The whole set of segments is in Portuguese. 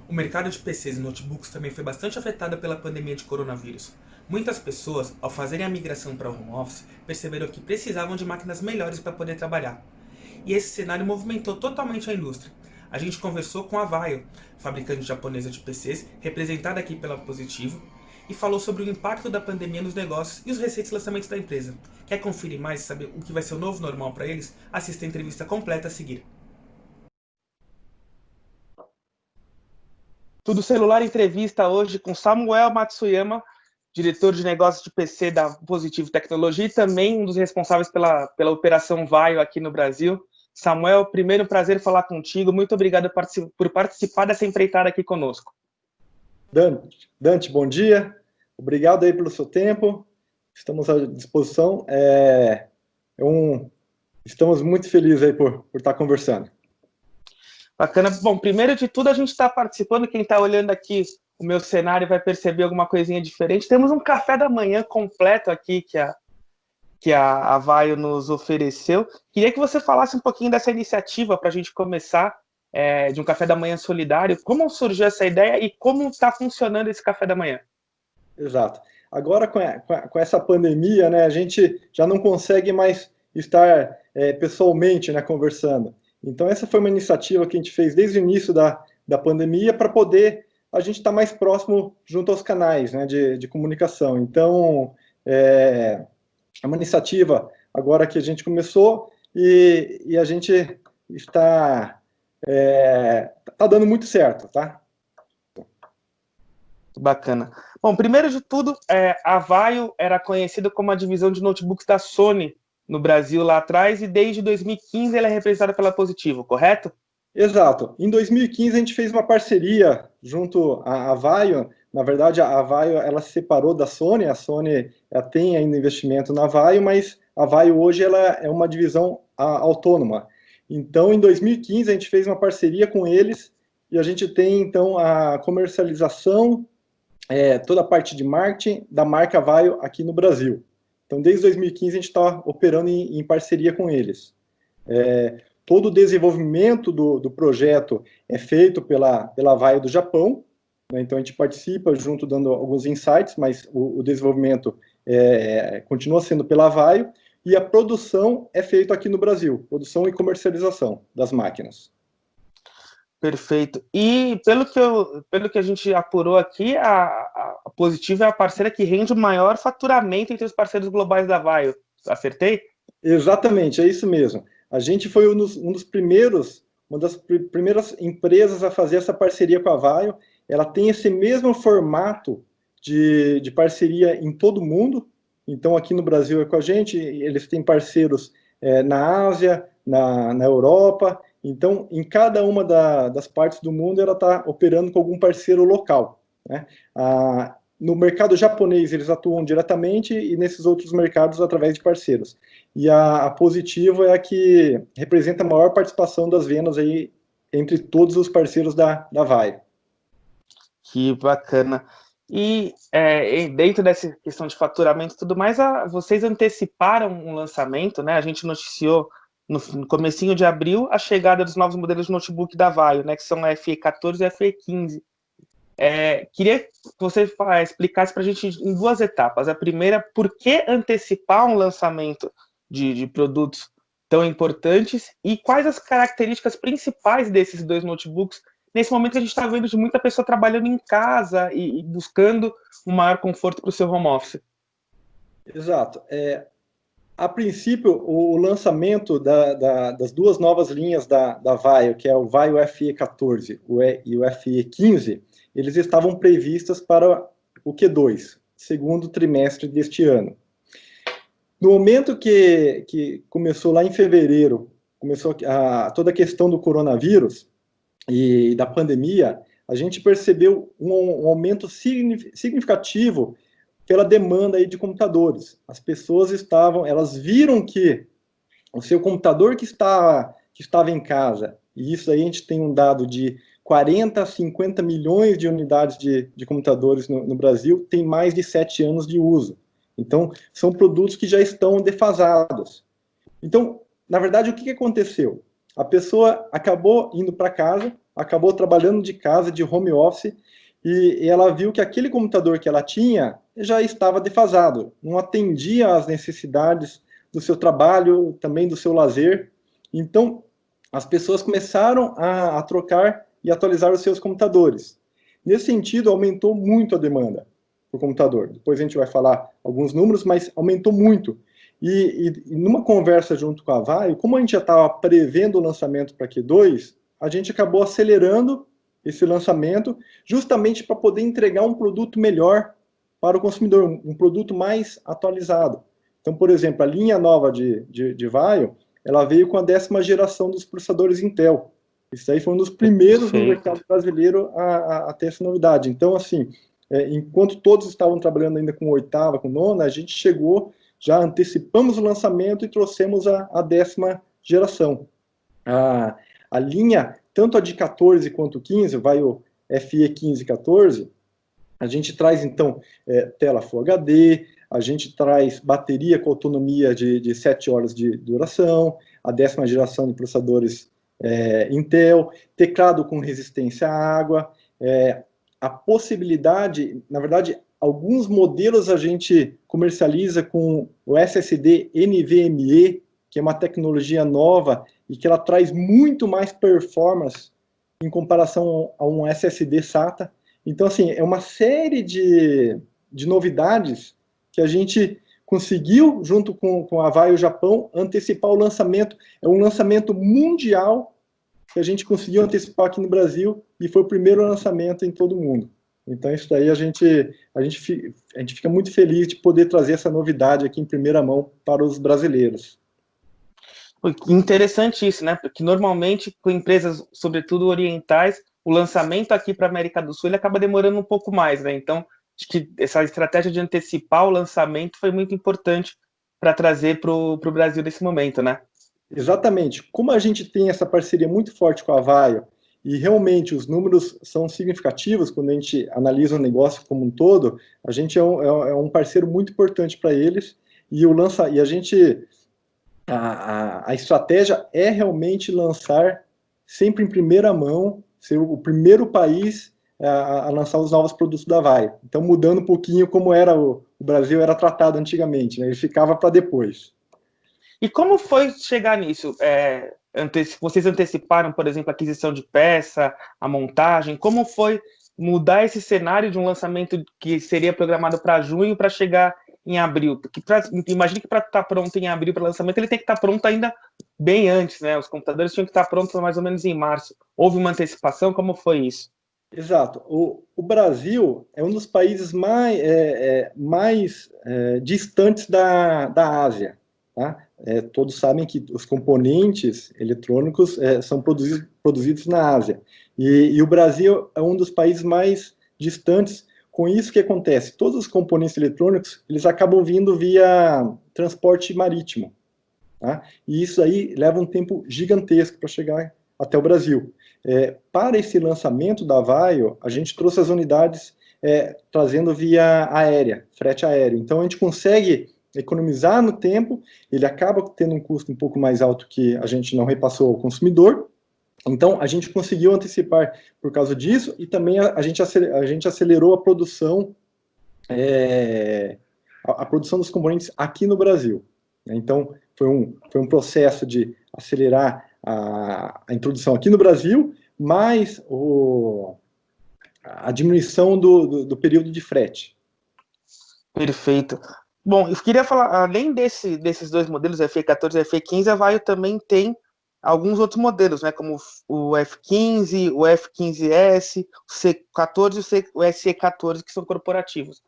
O mercado de PCs e notebooks também foi bastante afetado pela pandemia de coronavírus. Muitas pessoas, ao fazerem a migração para o home office, perceberam que precisavam de máquinas melhores para poder trabalhar. E esse cenário movimentou totalmente a indústria. A gente conversou com a Vaio, fabricante japonesa de PCs, representada aqui pela Positivo, e falou sobre o impacto da pandemia nos negócios e os recentes lançamentos da empresa. Quer conferir mais e saber o que vai ser o novo normal para eles? Assista a entrevista completa a seguir. Tudo Celular entrevista hoje com Samuel Matsuyama, diretor de negócios de PC da Positivo Tecnologia e também um dos responsáveis pela operação Vaio aqui no Brasil. Samuel, primeiro prazer falar contigo. Muito obrigado por participar dessa empreitada aqui conosco. Dante, bom dia. Obrigado aí pelo seu tempo. Estamos à disposição. Estamos muito felizes aí por estar conversando. Bacana. Bom, primeiro de tudo, a gente está participando. Quem está olhando aqui o meu cenário vai perceber alguma coisinha diferente. Temos um café da manhã completo aqui que a Vaio nos ofereceu. Queria que você falasse um pouquinho dessa iniciativa para a gente começar, de um café da manhã solidário. Como surgiu essa ideia e como está funcionando esse café da manhã? Exato. Agora, com essa pandemia, né, a gente já não consegue mais estar pessoalmente, né, conversando. Então, essa foi uma iniciativa que a gente fez desde o início da pandemia para poder a gente estar mais próximo junto aos canais, né, de comunicação. Então, é uma iniciativa agora que a gente começou e a gente está dando muito certo, tá? Bacana. Bom, primeiro de tudo, a Vaio era conhecida como a divisão de notebooks da Sony no Brasil lá atrás, e desde 2015 ela é representada pela Positivo, correto? Exato. Em 2015 a gente fez uma parceria junto à Vaio. Na verdade, a Vaio ela se separou da Sony. A Sony ela tem ainda investimento na Vaio, mas a Vaio hoje ela é uma divisão autônoma. Então, em 2015 a gente fez uma parceria com eles e a gente tem então a comercialização, toda a parte de marketing da marca Vaio aqui no Brasil. Então, desde 2015 a gente está operando em parceria com eles. Todo o desenvolvimento do projeto é feito pela Vaio do Japão, né? Então a gente participa junto, dando alguns insights, mas o desenvolvimento continua sendo pela Vaio, e a produção é feita aqui no Brasil, produção e comercialização das máquinas. Perfeito. E pelo que a gente apurou aqui, a Positivo é a parceira que rende o maior faturamento entre os parceiros globais da Vaio. Acertei? Exatamente, é isso mesmo. A gente foi uma das primeiras empresas a fazer essa parceria com a Vaio. Ela tem esse mesmo formato de parceria em todo o mundo. Então, aqui no Brasil é com a gente, eles têm parceiros na Ásia, na Europa. Então, em cada uma das partes do mundo, ela está operando com algum parceiro local, né? No mercado japonês, eles atuam diretamente, e nesses outros mercados, através de parceiros. E a Positivo é a que representa a maior participação das vendas aí entre todos os parceiros da Vaio. Que bacana. E dentro dessa questão de faturamento e tudo mais, vocês anteciparam um lançamento, né? A gente noticiou no comecinho de abril a chegada dos novos modelos de notebook da Vaio, né? Que são a FE14 e a FE15. Queria que você explicasse para a gente em duas etapas. A primeira, por que antecipar um lançamento de produtos tão importantes, e quais as características principais desses dois notebooks nesse momento que a gente está vendo de muita pessoa trabalhando em casa e buscando um maior conforto para o seu home office. Exato. A princípio, o lançamento das duas novas linhas da Vaio, que é o Vaio FE14 e o FE15, eles estavam previstas para o Q2, segundo trimestre deste ano. No momento que começou lá em fevereiro, começou toda a questão do coronavírus e da pandemia, a gente percebeu um aumento significativo pela demanda aí de computadores. As pessoas elas viram que o seu computador que estava em casa, e isso aí a gente tem um dado de 40 a 50 milhões de unidades de computadores no Brasil, tem mais de 7 anos de uso. Então, são produtos que já estão defasados. Então, na verdade, o que aconteceu? A pessoa acabou indo para casa, acabou trabalhando de casa, de home office, e ela viu que aquele computador que ela tinha já estava defasado, não atendia às necessidades do seu trabalho, também do seu lazer. Então, as pessoas começaram a trocar e atualizar os seus computadores. Nesse sentido, aumentou muito a demanda por computador. Depois a gente vai falar alguns números, mas aumentou muito. E numa conversa junto com a Vaio, como a gente já estava prevendo o lançamento para Q2, a gente acabou acelerando esse lançamento justamente para poder entregar um produto melhor para o consumidor, um produto mais atualizado. Então, por exemplo, a linha nova de Vaio, ela veio com a 10ª geração dos processadores Intel. Isso aí foi um dos primeiros no mercado brasileiro a ter essa novidade. Então, assim, enquanto todos estavam trabalhando ainda com 8ª, com 9ª, a gente chegou, já antecipamos o lançamento e trouxemos a 10ª geração. A linha, tanto a de 14 quanto 15, vai o FE 15 e 14, a gente traz, então, tela Full HD, a gente traz bateria com autonomia de 7 horas de duração, a 10ª geração de processadores Intel, teclado com resistência à água, a possibilidade, na verdade, alguns modelos a gente comercializa com o SSD NVMe, que é uma tecnologia nova e que ela traz muito mais performance em comparação a um SSD SATA. Então, assim, é uma série de novidades que a gente conseguiu, junto com a Vaio Japão, antecipar o lançamento. É um lançamento mundial que a gente conseguiu antecipar aqui no Brasil e foi o primeiro lançamento em todo o mundo. Então, isso daí a gente fica muito feliz de poder trazer essa novidade aqui em primeira mão para os brasileiros. Interessante isso, né? Porque normalmente com empresas, sobretudo orientais, o lançamento aqui para a América do Sul ele acaba demorando um pouco mais, né? Então, acho que essa estratégia de antecipar o lançamento foi muito importante para trazer para o Brasil nesse momento, né? Exatamente. Como a gente tem essa parceria muito forte com a Vaio e realmente os números são significativos quando a gente analisa o negócio como um todo, a gente é um parceiro muito importante para eles e a estratégia é realmente lançar sempre em primeira mão, ser o primeiro país a lançar os novos produtos da Vaio. Então, mudando um pouquinho como era o Brasil era tratado antigamente, né? Ele ficava para depois. E como foi chegar nisso? Vocês anteciparam, por exemplo, a aquisição de peça, a montagem? Como foi mudar esse cenário de um lançamento que seria programado para junho para chegar em abril? Porque imagine que para estar pronto em abril para lançamento, ele tem que estar pronto ainda bem antes, né? Os computadores tinham que estar prontos mais ou menos em março. Houve uma antecipação? Como foi isso? Exato. O Brasil é um dos países mais distantes da Ásia. Tá? Todos sabem que os componentes eletrônicos são produzidos na Ásia. E o Brasil é um dos países mais distantes. Com isso, o que acontece? Todos os componentes eletrônicos, eles acabam vindo via transporte marítimo. Tá? E isso aí leva um tempo gigantesco para chegar até o Brasil. Para esse lançamento da Vaio, a gente trouxe as unidades trazendo via aérea, frete aéreo. Então, a gente consegue economizar no tempo, ele acaba tendo um custo um pouco mais alto que a gente não repassou ao consumidor. Então, a gente conseguiu antecipar por causa disso e também a gente acelerou a produção, a produção dos componentes aqui no Brasil. Então, foi um processo de acelerar a introdução aqui no Brasil, mais a diminuição do período de frete. Perfeito. Bom, eu queria falar, além desses dois modelos, FE14 e FE15, a Vaio também tem alguns outros modelos, né, como o F15, o F15S, o C14 e o SE14, que são corporativos.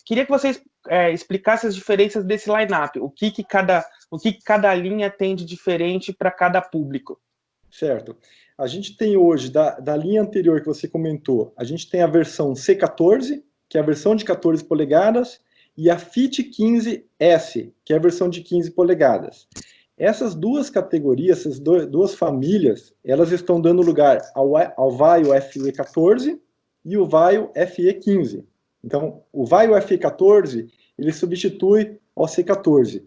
Queria que vocês explicassem as diferenças desse line-up, o que cada linha tem de diferente para cada público. Certo. A gente tem hoje, da linha anterior que você comentou, a gente tem a versão C14, que é a versão de 14 polegadas, e a Fit 15S, que é a versão de 15 polegadas. Essas duas categorias, essas duas famílias, elas estão dando lugar ao Vaio FE14 e o Vaio FE15. Então, o Vaio FE14, ele substitui o C14.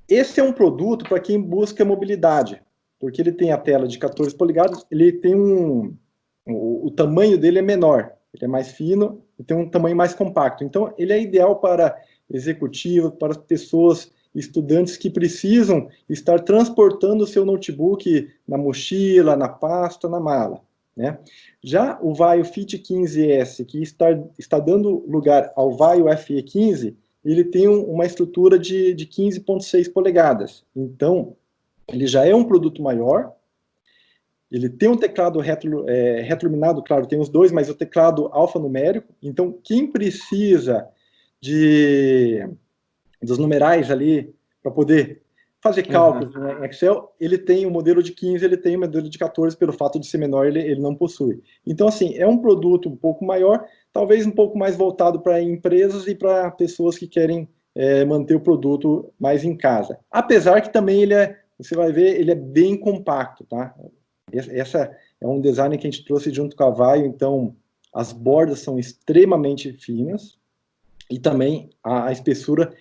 Esse é um produto para quem busca mobilidade. porque ele tem a tela de 14 polegadas, ele tem o tamanho dele é menor, ele é mais fino e tem um tamanho mais compacto. Então, ele é ideal para executivos, para pessoas, estudantes que precisam estar transportando o seu notebook na mochila, na pasta, na mala, né? Já o Vaio Fit 15S, que está dando lugar ao Vaio FE 15, ele tem uma estrutura de 15,6 polegadas. Então, ele já é um produto maior, ele tem um teclado retroiluminado, claro, tem os dois, mas o teclado alfanumérico. Então, quem precisa dos numerais ali para poder fazer cálculos em Excel, ele tem o modelo de 15, ele tem o modelo de 14, pelo fato de ser menor, ele não possui. Então, assim, é um produto um pouco maior, talvez um pouco mais voltado para empresas e para pessoas que querem manter o produto mais em casa. Apesar que também você vai ver, ele é bem compacto, tá? Essa é um design que a gente trouxe junto com a Vaio, então as bordas são extremamente finas e também a espessura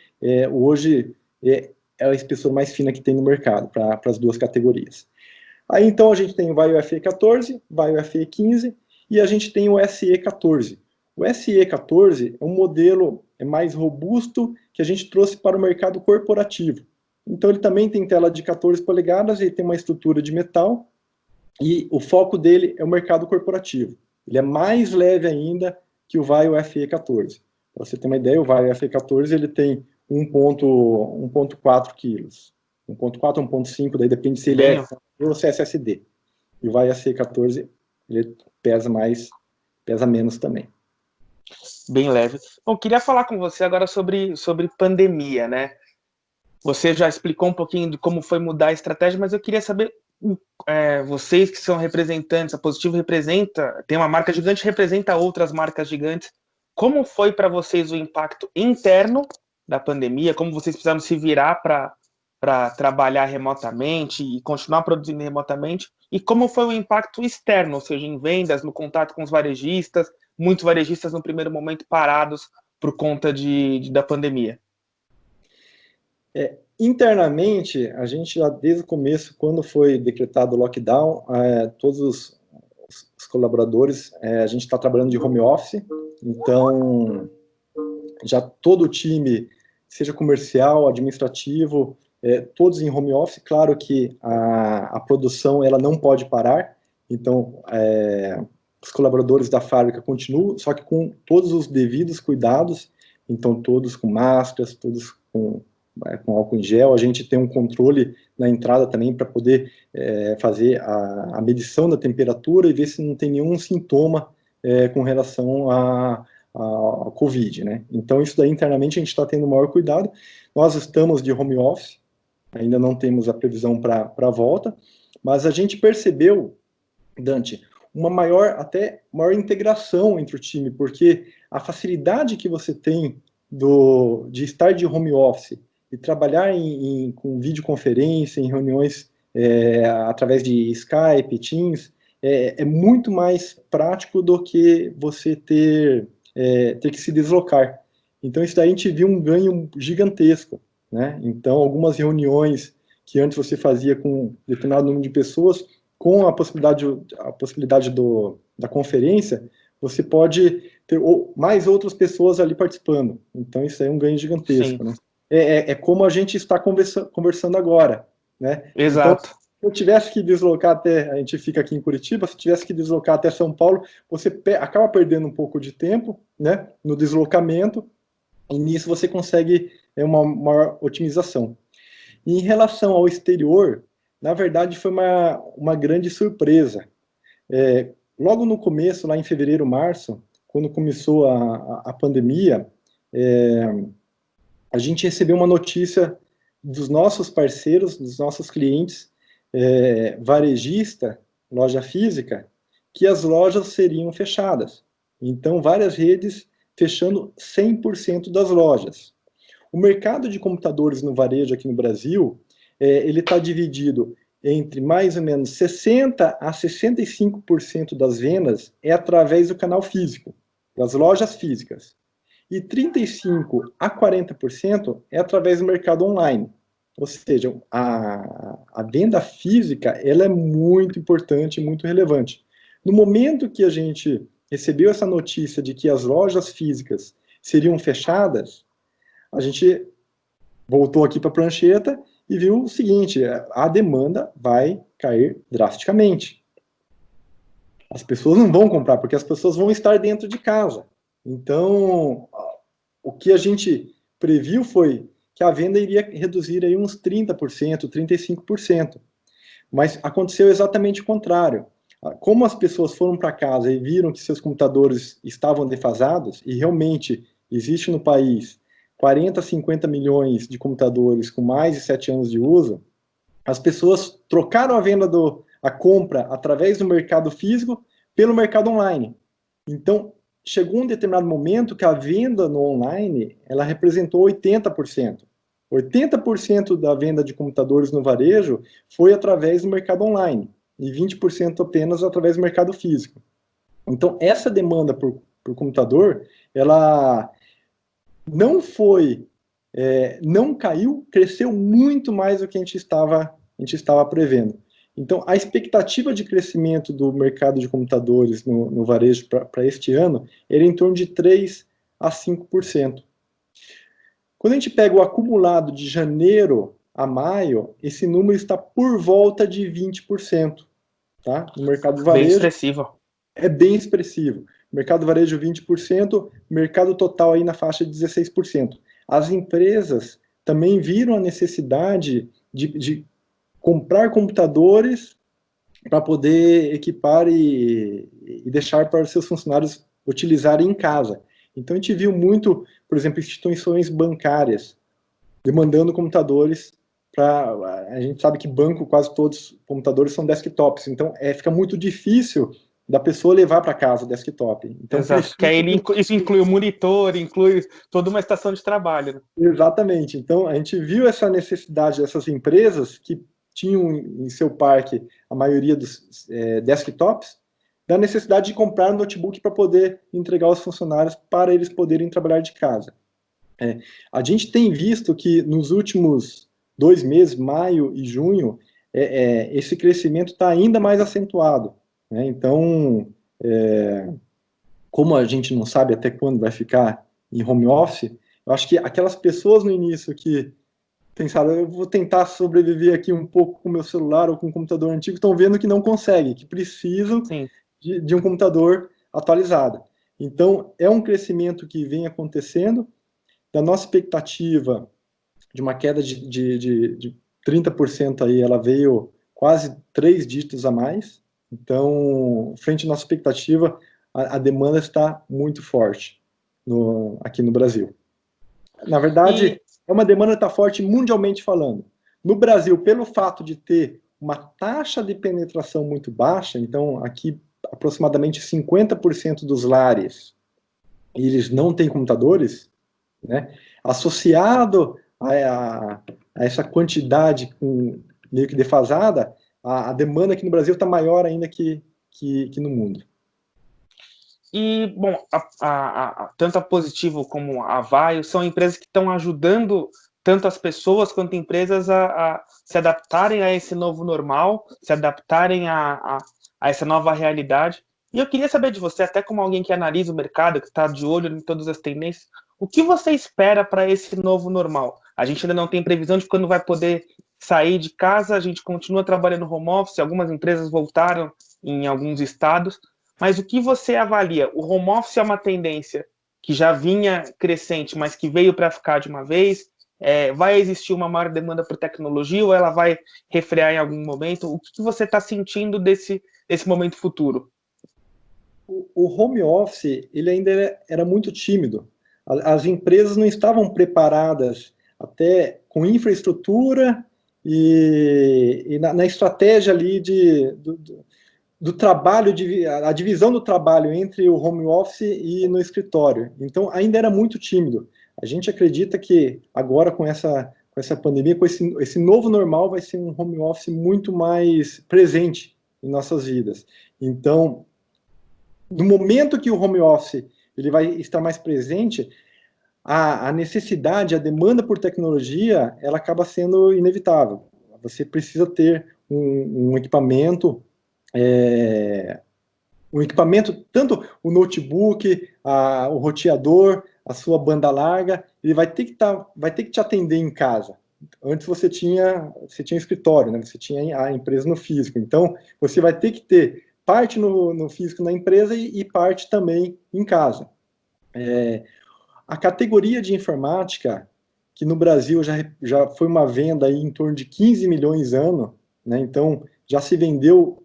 hoje é a espessura mais fina que tem no mercado para as duas categorias. Aí então a gente tem o Vaio FE 14, Vaio FE 15 e a gente tem o SE 14. O SE 14 é um modelo mais robusto que a gente trouxe para o mercado corporativo. Então ele também tem tela de 14 polegadas, ele tem uma estrutura de metal e o foco dele é o mercado corporativo. Ele é mais leve ainda que o Vaio FE 14. Para você ter uma ideia, o Vaio FE 14 ele tem 1,4 quilos. 1,4 ou 1,5, daí depende se ele é ou se é SSD. E o Vaio FE 14 ele pesa menos também. Bem leve. Bom, queria falar com você agora sobre pandemia, né? Você já explicou um pouquinho de como foi mudar a estratégia, mas eu queria saber, vocês que são representantes, a Positivo tem uma marca gigante, representa outras marcas gigantes. Como foi para vocês o impacto interno da pandemia? Como vocês precisaram se virar para trabalhar remotamente e continuar produzindo remotamente? E como foi o impacto externo, ou seja, em vendas, no contato com os varejistas, muitos varejistas no primeiro momento parados por conta da pandemia? Internamente, a gente já desde o começo, quando foi decretado o lockdown, todos os colaboradores, a gente está trabalhando de home office, então já todo o time, seja comercial, administrativo, todos em home office. Claro que a produção ela não pode parar, então os colaboradores da fábrica continuam, só que com todos os devidos cuidados, então todos com máscaras, todos com álcool em gel. A gente tem um controle na entrada também para poder fazer a medição da temperatura e ver se não tem nenhum sintoma com relação a Covid, né? Então, isso daí internamente a gente está tendo o maior cuidado. Nós estamos de home office, ainda não temos a previsão para a volta, mas a gente percebeu, Dante, uma maior integração entre o time, porque a facilidade que você tem de estar de home office e trabalhar com videoconferência, em reuniões através de Skype, Teams, é muito mais prático do que você ter que se deslocar. Então, isso daí a gente viu um ganho gigantesco, né? Então, algumas reuniões que antes você fazia com um determinado número de pessoas, com a possibilidade da conferência, você pode ter mais outras pessoas ali participando. Então, isso aí é um ganho gigantesco, Sim. né? É como a gente está conversando agora, né? Exato. Então, se eu tivesse que deslocar a gente fica aqui em Curitiba, se tivesse que deslocar até São Paulo, você acaba perdendo um pouco de tempo, né, no deslocamento, e nisso você consegue uma maior otimização. E em relação ao exterior, na verdade foi uma grande surpresa. Logo no começo, lá em fevereiro, março, quando começou a pandemia, a gente recebeu uma notícia dos nossos parceiros, dos nossos clientes, varejista, loja física, que as lojas seriam fechadas. Então, várias redes fechando 100% das lojas. O mercado de computadores no varejo aqui no Brasil, ele está dividido entre mais ou menos 60% a 65% das vendas é através do canal físico, das lojas físicas. E 35% a 40% é através do mercado online. Ou seja, a venda física, ela é muito importante, muito relevante. No momento que a gente recebeu essa notícia de que as lojas físicas seriam fechadas, a gente voltou aqui para a prancheta e viu o seguinte: a demanda vai cair drasticamente. As pessoas não vão comprar, porque as pessoas vão estar dentro de casa. Então, o que a gente previu foi que a venda iria reduzir aí uns 30%, 35%. Mas aconteceu exatamente o contrário. Como as pessoas foram para casa e viram que seus computadores estavam defasados, e realmente existe no país 40, 50 milhões de computadores com mais de 7 anos de uso, as pessoas trocaram a compra através do mercado físico pelo mercado online. Então, chegou um determinado momento que a venda no online, ela representou 80%. 80% da venda de computadores no varejo foi através do mercado online e 20% apenas através do mercado físico. Então, essa demanda por computador, ela não caiu, cresceu muito mais do que a gente estava prevendo. Então, a expectativa de crescimento do mercado de computadores no varejo para este ano era em torno de 3 a 5%. Quando a gente pega o acumulado de janeiro a maio, esse número está por volta de 20%. Tá? No mercado do Bem varejo, expressivo. é bem expressivo. Mercado do varejo 20%, mercado total aí na faixa de 16%. As empresas também viram a necessidade de comprar computadores para poder equipar e deixar para os seus funcionários utilizarem em casa. Então a gente viu muito, por exemplo, instituições bancárias demandando computadores para... A gente sabe que banco, quase todos os computadores são desktops, então fica muito difícil da pessoa levar para casa o desktop. Então, Exato, que aí isso inclui o monitor, inclui toda uma estação de trabalho. Né? Exatamente. Então, a gente viu essa necessidade dessas empresas que tinham em seu parque a maioria dos desktops, da necessidade de comprar um notebook para poder entregar aos funcionários para eles poderem trabalhar de casa. A gente tem visto que nos últimos 2 meses, maio e junho, esse crescimento está ainda mais acentuado. Né? Então, como a gente não sabe até quando vai ficar em home office, eu acho que aquelas pessoas no início que pensaram, eu vou tentar sobreviver aqui um pouco com o meu celular ou com o computador antigo, estão vendo que não conseguem, que precisam de um computador atualizado. Então, é um crescimento que vem acontecendo. Da nossa expectativa de uma queda de 30% aí, ela veio quase 3 dígitos a mais. Então, frente à nossa expectativa, a demanda está muito forte aqui no Brasil. Na verdade, é uma demanda que está forte mundialmente falando. No Brasil, pelo fato de ter uma taxa de penetração muito baixa, então aqui aproximadamente 50% dos lares eles não têm computadores, né? Associado a essa quantidade meio que defasada, a demanda aqui no Brasil está maior ainda que no mundo. E, bom, tanto a Positivo como a Vaio são empresas que estão ajudando tanto as pessoas quanto empresas a se adaptarem a esse novo normal, se adaptarem a essa nova realidade. E eu queria saber de você, até como alguém que analisa o mercado, que está de olho em todas as tendências, o que você espera para esse novo normal? A gente ainda não tem previsão de quando vai poder sair de casa, a gente continua trabalhando home office, algumas empresas voltaram em alguns estados, mas o que você avalia? O home office é uma tendência que já vinha crescente, mas que veio para ficar de uma vez? Vai existir uma maior demanda por tecnologia ou ela vai refrear em algum momento? O que você está sentindo desse momento futuro? O home office ele ainda era muito tímido. As empresas não estavam preparadas até com infraestrutura e na estratégia ali do trabalho, a divisão do trabalho entre o home office e no escritório. Então, ainda era muito tímido. A gente acredita que agora, com essa pandemia, com esse novo normal, vai ser um home office muito mais presente em nossas vidas. Então, no momento que o home office ele vai estar mais presente, a necessidade, a demanda por tecnologia, ela acaba sendo inevitável. Você precisa ter um equipamento, tanto o notebook, o roteador, a sua banda larga, ele vai ter que te atender em casa. Antes você tinha escritório, né? Você tinha a empresa no físico. Então, você vai ter que ter parte no físico na empresa e parte também em casa. A categoria de informática, que no Brasil já foi uma venda aí em torno de 15 milhões ano, né? Então, já se vendeu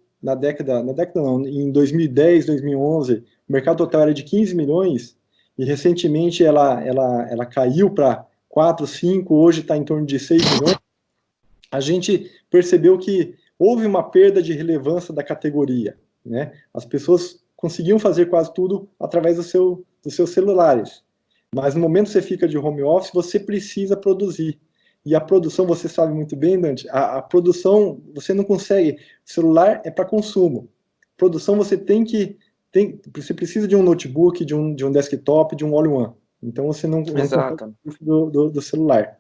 em 2010, 2011, o mercado total era de 15 milhões, e recentemente ela caiu para 4, 5, hoje está em torno de 6 milhões. A gente percebeu que houve uma perda de relevância da categoria, né? As pessoas conseguiam fazer quase tudo através dos seus celulares. Mas no momento que você fica de home office, você precisa produzir. E a produção, você sabe muito bem, Dante, a produção, você não consegue. O celular é para consumo. Produção, você você precisa de um notebook, de um desktop, de um all-in-one. Então, você não consegue Exato. do celular.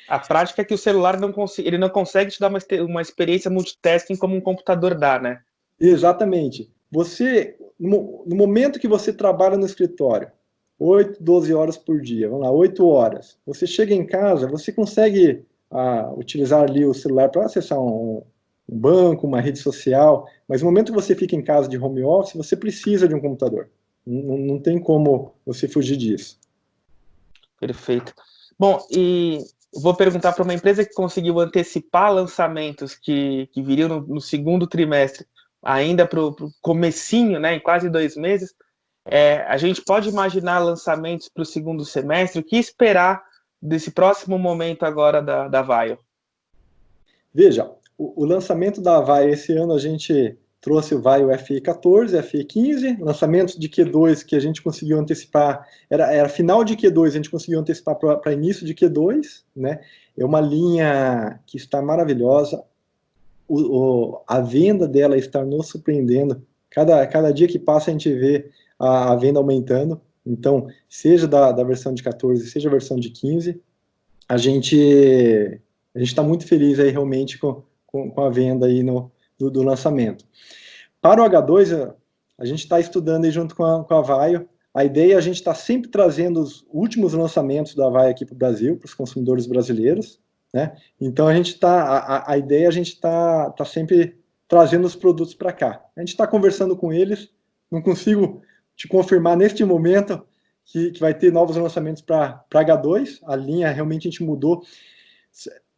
A prática é que o celular ele não consegue te dar uma experiência multitasking como um computador dá, né? Exatamente. No momento que você trabalha no escritório, 8, 12 horas por dia, vamos lá, 8 horas, você chega em casa, você consegue utilizar ali o celular para acessar um banco, uma rede social, mas no momento que você fica em casa de home office, você precisa de um computador. Não tem como você fugir disso. Perfeito. Bom, e vou perguntar para uma empresa que conseguiu antecipar lançamentos que viriam no segundo trimestre, ainda para o comecinho, né, em quase 2 meses. A gente pode imaginar lançamentos para o segundo semestre? O que esperar desse próximo momento agora da Vaio? Veja, o lançamento da Avaya esse ano a gente trouxe o Vaio FE 14, FE 15, lançamento de Q2 que a gente conseguiu antecipar, era final de Q2, a gente conseguiu antecipar para início de Q2, né? É uma linha que está maravilhosa, a venda dela está nos surpreendendo, cada dia que passa a gente vê a venda aumentando, então, seja da versão de 14, seja a versão de 15, a gente está muito feliz aí realmente com a venda aí do lançamento. Para o H2, a gente está estudando aí junto com a Vaio. A ideia é a gente estar sempre trazendo os últimos lançamentos da Vaio aqui para o Brasil, para os consumidores brasileiros, né? Então a ideia é a gente tá sempre trazendo os produtos para cá. A gente está conversando com eles, não consigo te confirmar neste momento que vai ter novos lançamentos para H2, a linha realmente a gente mudou.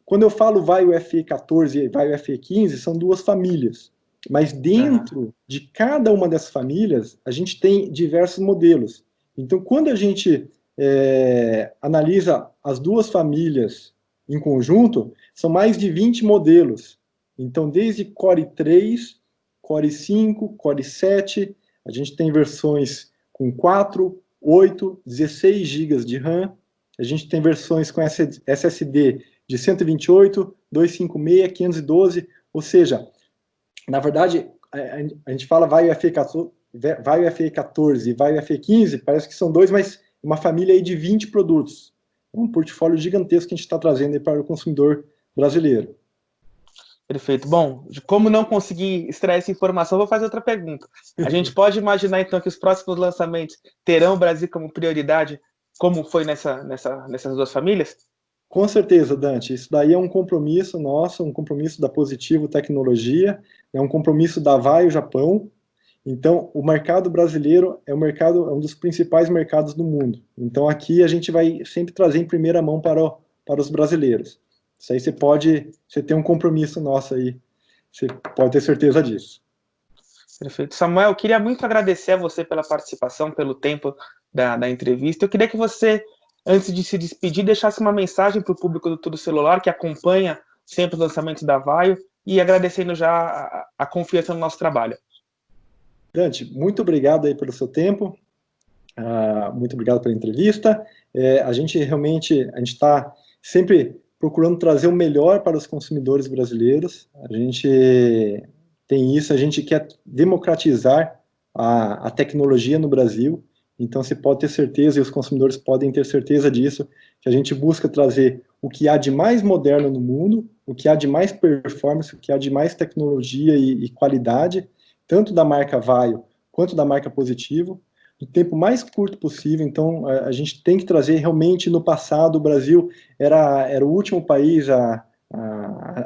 Quando eu falo Vaio FE 14 e Vaio FE 15, são duas famílias, mas dentro de cada uma dessas famílias, a gente tem diversos modelos. Então, quando a gente analisa as duas famílias em conjunto, são mais de 20 modelos. Então, desde Core 3, Core 5, Core 7, a gente tem versões com 4, 8, 16 GB de RAM, a gente tem versões com SSD de 128, 256, 512, ou seja, na verdade, a gente fala vai o FE 14, vai o FE 15, parece que são dois, mas uma família aí de 20 produtos. Um portfólio gigantesco que a gente está trazendo aí para o consumidor brasileiro. Perfeito. Bom, como não consegui extrair essa informação, vou fazer outra pergunta. A gente pode imaginar, então, que os próximos lançamentos terão o Brasil como prioridade, como foi nessas duas famílias? Com certeza, Dante. Isso daí é um compromisso nosso, um compromisso da Positivo Tecnologia, é um compromisso da Vaio Japão. Então, o mercado brasileiro é um dos principais mercados do mundo. Então, aqui a gente vai sempre trazer em primeira mão para os brasileiros. Isso aí você tem um compromisso nosso aí, você pode ter certeza disso. Perfeito. Samuel, eu queria muito agradecer a você pela participação, pelo tempo da entrevista. Eu queria que você, antes de se despedir, deixasse uma mensagem para o público do Tudo Celular, que acompanha sempre os lançamentos da Vaio, e agradecendo já a confiança no nosso trabalho. Dante, muito obrigado aí pelo seu tempo, muito obrigado pela entrevista. A gente está sempre procurando trazer o melhor para os consumidores brasileiros. A gente tem isso, a gente quer democratizar a tecnologia no Brasil. Então você pode ter certeza, e os consumidores podem ter certeza disso, que a gente busca trazer o que há de mais moderno no mundo, o que há de mais performance, o que há de mais tecnologia e qualidade, tanto da marca Vaio quanto da marca Positivo, no tempo mais curto possível. Então a gente tem que trazer realmente. No passado o Brasil era o último país a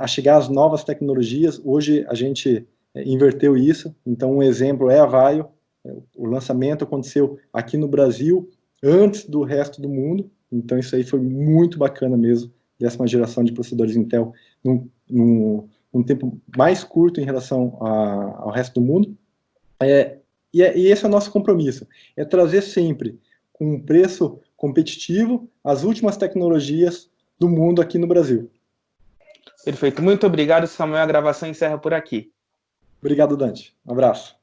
chegar às novas tecnologias. Hoje a gente inverteu isso. Então um exemplo é a Vaio. O lançamento aconteceu aqui no Brasil antes do resto do mundo. Então isso aí foi muito bacana mesmo, 10ª geração de processadores Intel num tempo mais curto em relação ao resto do mundo. E esse é o nosso compromisso, é trazer sempre com um preço competitivo as últimas tecnologias do mundo aqui no Brasil. Perfeito, muito obrigado, Samuel. A gravação encerra por aqui. Obrigado, Dante. Um abraço.